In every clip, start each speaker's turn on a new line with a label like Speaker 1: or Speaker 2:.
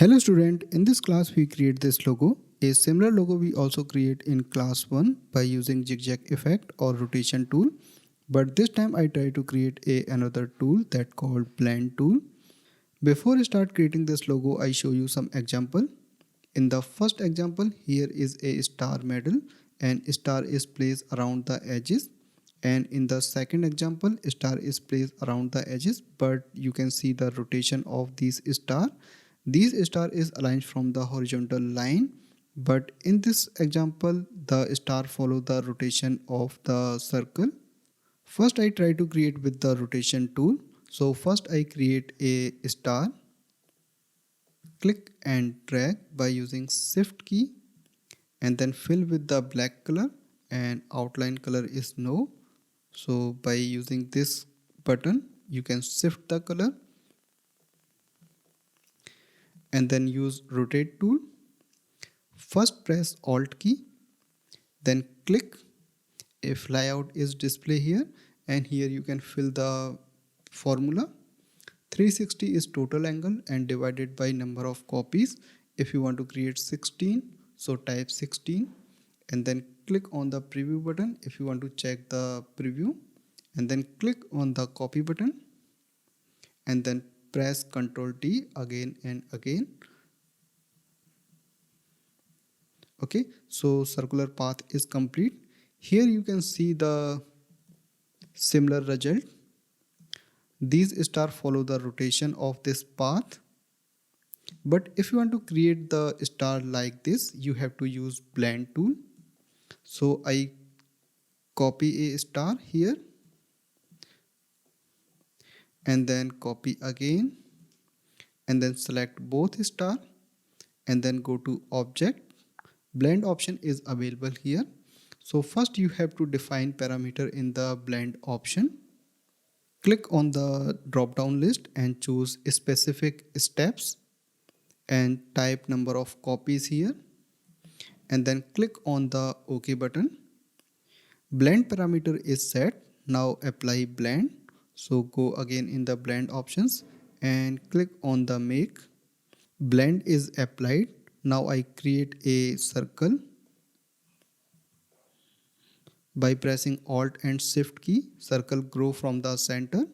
Speaker 1: Hello student, in this class we create this logo. A similar logo we also create in class 1 by using zigzag effect or rotation tool. But this time I try to create another tool that called blend tool. Before I start creating this logo, I show you some example. In the first example, here is a star medal and star is placed around the edges. And in the second example, star is placed around the edges, but you can see the rotation of these star. These star is aligned from the horizontal line, but in this example, the star follow the rotation of the circle. First, I try to create with the rotation tool. So first I create a star, click and drag by using shift key, and then fill with the black color and outline color is no. So by using this button you can shift the color and then use rotate tool. First press alt key, then click. A flyout is display here, and here you can fill the formula. 360 is total angle and divided by number of copies. If you want to create 16, so type 16 and then click on the preview button if you want to check the preview, and then click on the copy button and then press Ctrl T again and again. Okay, so circular path is complete. Here you can see the similar result. These stars follow the rotation of this path. But if you want to create the star like this, you have to use blend tool. So I copy a star here and then copy again and then select both star and then go to object. Blend option is available here. So first you have to define parameter in the blend option. Click on the drop down list and choose specific steps and type number of copies here and then click on the OK button. Blend parameter is set. Now apply blend. So go again in the blend options and click on the make. Blend is applied. Now I create a circle by pressing alt and shift key. Circle grow from the center.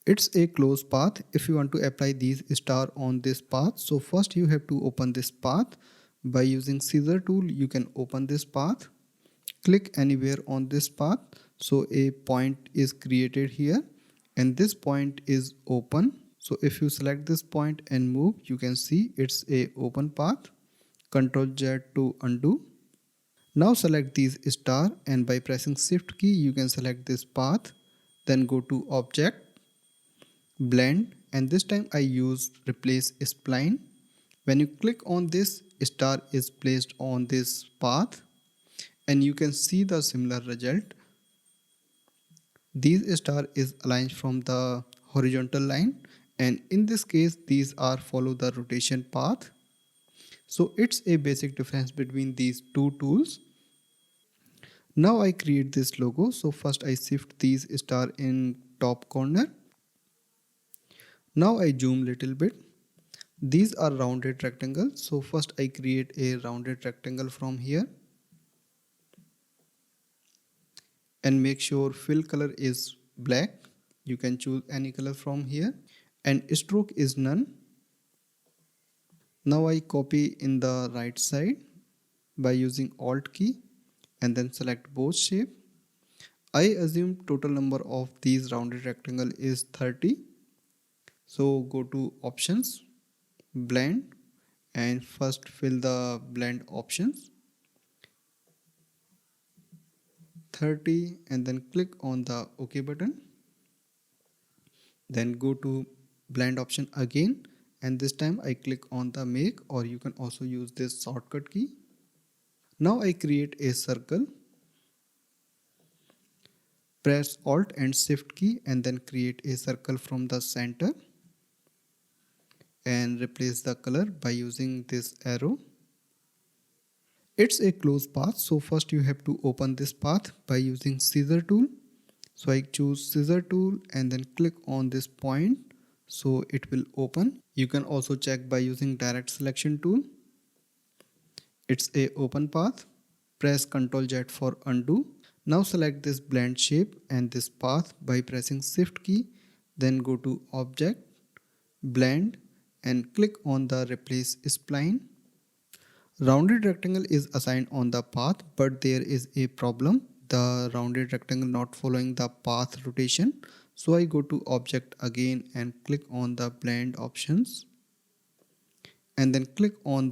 Speaker 1: It's a closed path. If you want to apply these star on this path, so first you have to open this path. By using scissor tool you can open this path. Click anywhere on this path. So a point is created here and this point is open. So if you select this point and move, you can see it's a open path. Ctrl Z to undo. Now select these star and by pressing shift key you can select this path. Then go to object, blend, and this time I use replace spline. When you click on this, star is placed on this path and you can see the similar result. These star is aligned from the horizontal line and in this case these are follow the rotation path. So it's a basic difference between these two tools. Now I create this logo. So first I shift these star in top corner. Now I zoom little bit. These are rounded rectangles. So first I create a rounded rectangle from here and make sure fill color is black. You can choose any color from here and stroke is none. Now I copy in the right side by using alt key and then select both shape. I assume total number of these rounded rectangle is 30. So go to options, blend, and first fill the blend options 30 and then click on the OK button. Then go to blend option again and this time I click on the make, or you can also use this shortcut key. Now I create a circle. Press alt and shift key and then create a circle from the center and replace the color by using this arrow. It's a closed path, so first you have to open this path by using scissor tool. So I choose scissor tool and then click on this point. so it will open. You can also check by using direct selection tool. It's a open path. Press Ctrl Z for undo. Now select this blend shape and this path by pressing Shift key. Then go to Object, Blend and click on the Replace Spline. Rounded rectangle is assigned on the path, but there is a problem. The rounded rectangle not following the path rotation. So I go to Object again and click on the Blend options. And then click on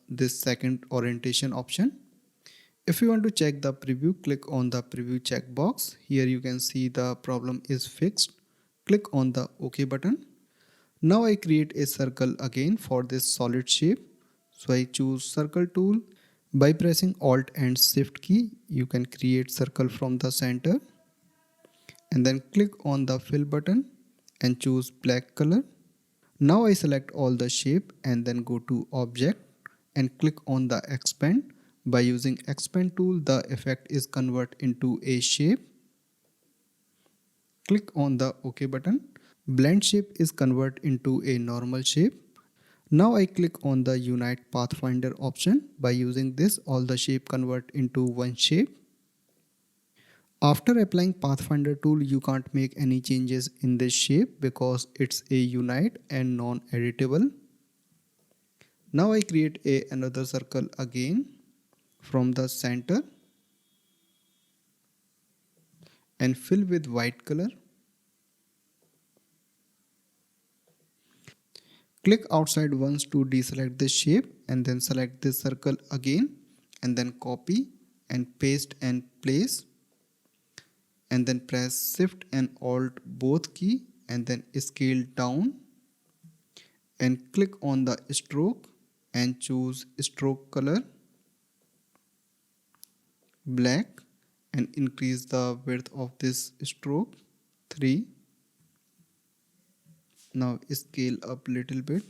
Speaker 1: this second orientation option. If you want to check the preview, click on the preview checkbox. Here you can see the problem is fixed. Click on the OK button. Now I create a circle again for this solid shape. So I choose circle tool. By pressing Alt and Shift key, you can create circle from the center. And then click on the fill button and choose black color. Now I select all the shape and then go to Object and click on the expand. By using expand tool, the effect is convert into a shape. Click on the OK button. Blend shape is convert into a normal shape. Now I click on the Unite Pathfinder option. By using this, all the shape convert into one shape. After applying Pathfinder tool, you can't make any changes in this shape because it's a unite and non-editable. Now I create another circle again from the center and fill with white color. Click outside once to deselect this shape and then select this circle again and then copy and paste and place. And then press Shift and Alt both key and then scale down and click on the stroke and choose stroke color black and increase the width of this stroke 3. Now scale up little bit.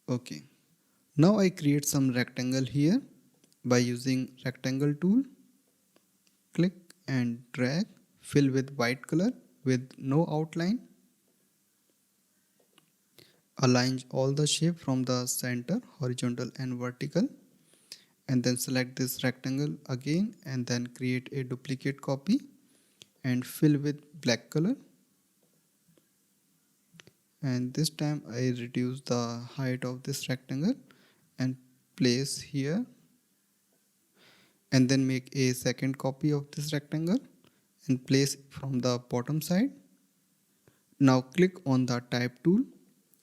Speaker 1: Okay. Now I create some rectangle here by using rectangle tool. Click and drag, fill with white color with no outline. Align all the shape from the center, horizontal and vertical. And then select this rectangle again and then create a duplicate copy and fill with black color. And this time I reduce the height of this rectangle and place here. And then make a second copy of this rectangle and place from the bottom side. Now click on the type tool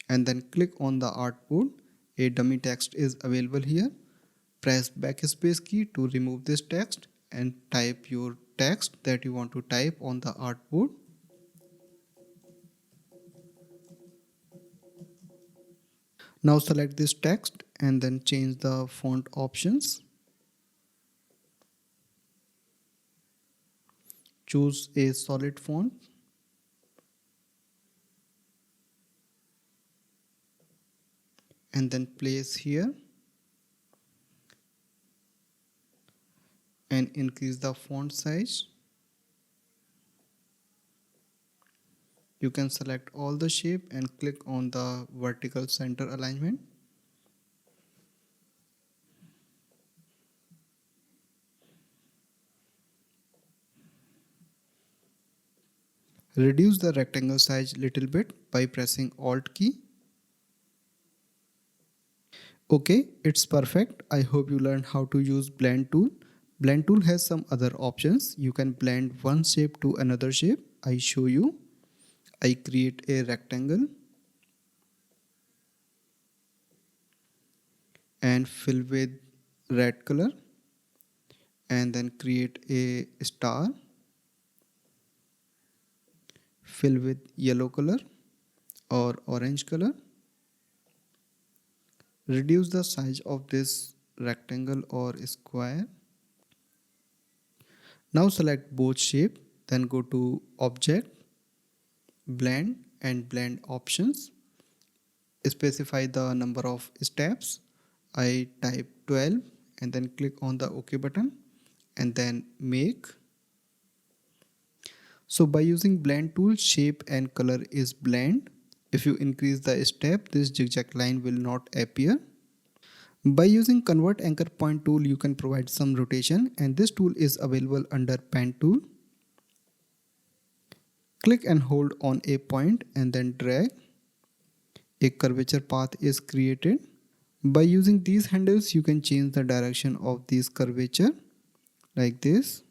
Speaker 1: and then click on the artboard. A dummy text is available here. Press backspace key to remove this text and type your text that you want to type on the artboard. Now select this text and then change the font options. Choose a solid font. And then place here and increase the font size. You can select all the shape and click on the vertical center alignment. Reduce the rectangle size little bit by pressing Alt key. Okay, it's perfect. I hope you learned how to use blend tool. Blend tool has some other options. You can blend one shape to another shape. I show you. I create a rectangle and fill with red color and then create a star. Fill with yellow color or orange color. Reduce the size of this rectangle or square. Now select both shape, then go to Object, Blend and Blend options. Specify the number of steps. I type 12 and then click on the OK button and then make. So by using blend tool, shape and color is blend. If you increase the step, this zigzag line will not appear. By using convert anchor point tool, you can provide some rotation, and this tool is available under pen tool. Click and hold on a point and then drag. A curvature path is created. By using these handles, you can change the direction of this curvature like this.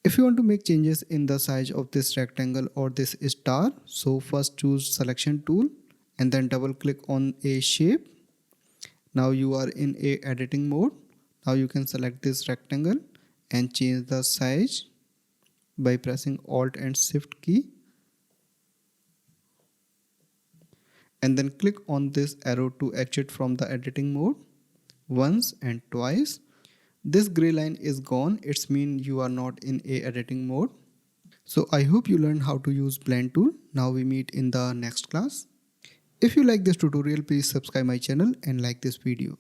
Speaker 1: If you want to make changes in the size of this rectangle or this star, so first choose selection tool and then double click on a shape. Now you are in a editing mode. Now you can select this rectangle and change the size by pressing Alt and Shift key. And then click on this arrow to exit from the editing mode once and twice. This gray line is gone. It's mean you are not in a editing mode. So I hope you learned how to use blend tool. Now we meet in the next class. If you like this tutorial, please subscribe my channel and like this video.